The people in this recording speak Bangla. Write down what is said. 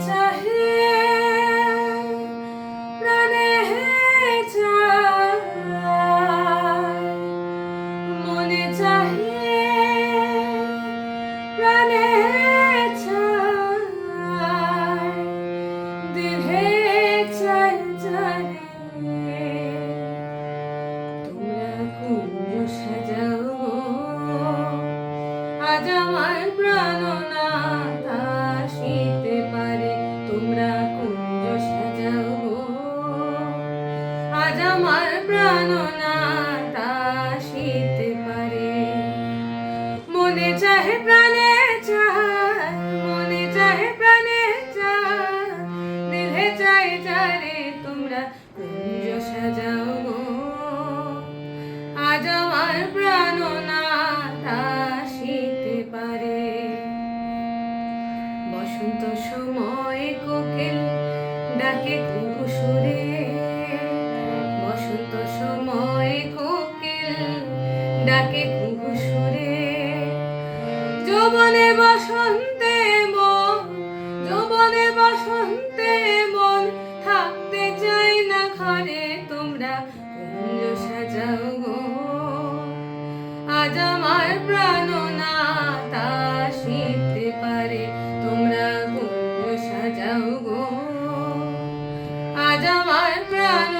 চাহে প্রাণে চায়, মনে চাহে প্রাণে চায়, দেহে চায় চারে। তোমরা কুঞ্জ সাজাও আজ আমার প্রাণনাথ আসিতে পারে। তোমরা কুঞ্জ সাজাও আজ আমার প্রাণনাথ আসিতে পারে। মনে চাহে প্রাণে চায়, মনে চাহে প্রাণে চায়, দেহে চায় চারে। তোমরা কুঞ্জ সাজাও আজ আমার প্রাণনাথ আসিতে পারে। বসন্ত সময় কোকিল ডাকে ঘুঘু সুরে, বসন্ত সময় কোকিল ডাকে ঘুঘু সুরে। যৌবনে বসন্তে মন, যৌবনে বসন্তে মন থাকতে চাই না ঘরে। তোমরা কুঞ্জ সাজাও গো আজ আমার প্রাণনাথ আসিতে পারে। তোমরা কুঞ্জ সাজাও গো আজ আমার প্রাণ